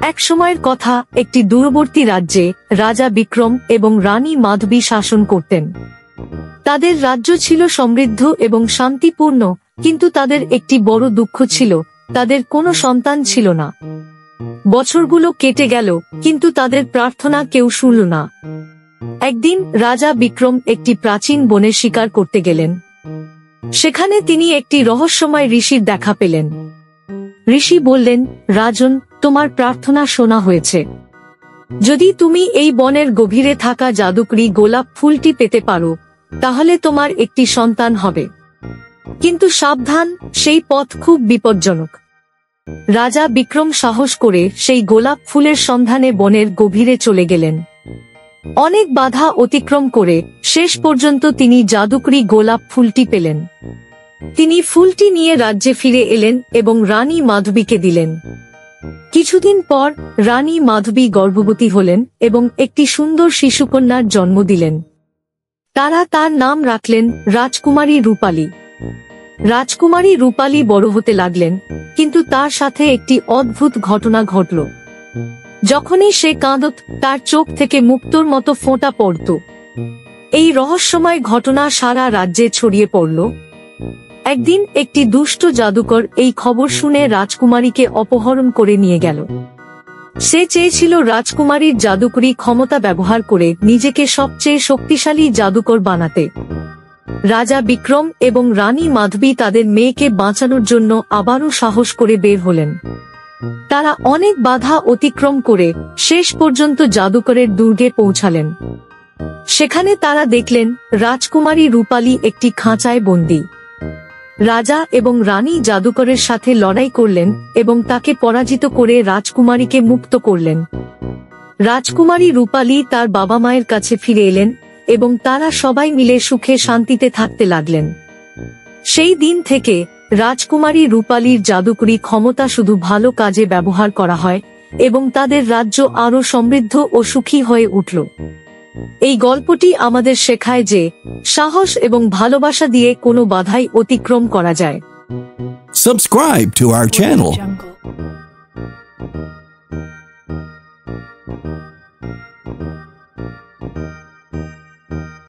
এক সময়ের কথা, একটি দূরবর্তী রাজ্যে রাজা বিক্রম এবং রানী মাধবী শাসন করতেন। তাদের রাজ্য ছিল সমৃদ্ধ এবং শান্তিপূর্ণ, কিন্তু তাদের একটি বড় দুঃখ ছিল, তাদের কোনো সন্তান ছিল না। বছরগুলো কেটে গেল, কিন্তু তাদের প্রার্থনা কেউ শুনল না। একদিন রাজা বিক্রম একটি প্রাচীন বনে শিকার করতে গেলেন। সেখানে তিনি একটি রহস্যময় ঋষির দেখা পেলেন। ঋষি বললেন, রাজন, তোমার প্রার্থনা শোনা হয়েছে। যদি তুমি এই বনের গভীরে থাকা জাদুকরি গোলাপ ফুলটি পেতে পারো, তাহলে তোমার একটি সন্তান হবে। কিন্তু সাবধান, সেই পথ খুব বিপজ্জনক। রাজা বিক্রম সাহস করে সেই গোলাপ ফুলের সন্ধানে বনের গভীরে চলে গেলেন। অনেক বাধা অতিক্রম করে শেষ পর্যন্ত তিনি জাদুকরি গোলাপ ফুলটি পেলেন। তিনি ফুলটি নিয়ে রাজ্যে ফিরে এলেন এবং রানী মাধবীকে দিলেন। কিছুদিন পর রানী মাধবী গর্ভবতী হলেন এবং একটি সুন্দর শিশুকন্যার জন্ম দিলেন। তারা তার নাম রাখলেন রাজকুমারী রূপালী। রাজকুমারী রূপালী বড় হতে লাগলেন, কিন্তু তার সাথে একটি অদ্ভুত ঘটনা ঘটল। যখনই সে কাঁদত, তার চোখ থেকে মুক্তোর মতো ফোঁটা পড়ত। এই রহস্যময় ঘটনা সারা রাজ্যে ছড়িয়ে পড়ল। একদিন একটি দুষ্ট জাদুকর এই খবর শুনে রাজকুমারীকে অপহরণ করে নিয়ে গেল। সে চেয়েছিল রাজকুমারীর জাদুকরি ক্ষমতা ব্যবহার করে নিজেকে সবচেয়ে শক্তিশালী জাদুকর বানাতে। রাজা বিক্রম এবং রানী মাধবী তাদের মেয়েকে বাঁচানোর জন্য আবারও সাহস করে বের হলেন। তারা অনেক বাধা অতিক্রম করে শেষ পর্যন্ত জাদুকরের দুর্গে পৌঁছালেন। সেখানে তারা দেখলেন রাজকুমারী রূপালী একটি খাঁচায় বন্দী। রাজা এবং রানী জাদুকরের সাথে লড়াই করলেন এবং তাকে পরাজিত করে রাজকুমারীকে মুক্ত করলেন। রাজকুমারী রূপালী তার বাবা মায়ের কাছে ফিরে এলেন এবং তারা সবাই মিলে সুখে শান্তিতে থাকতে লাগলেন। সেই দিন থেকে রাজকুমারী রূপালীর জাদুকরি ক্ষমতা শুধু ভালো কাজে ব্যবহার করা হয় এবং তাদের রাজ্য আরো সমৃদ্ধ ও সুখী হয়ে উঠল। এই গল্পটি আমাদের শেখায় যে সাহস এবং ভালোবাসা দিয়ে কোনো বাধাই অতিক্রম করা যায়। Subscribe to our channel.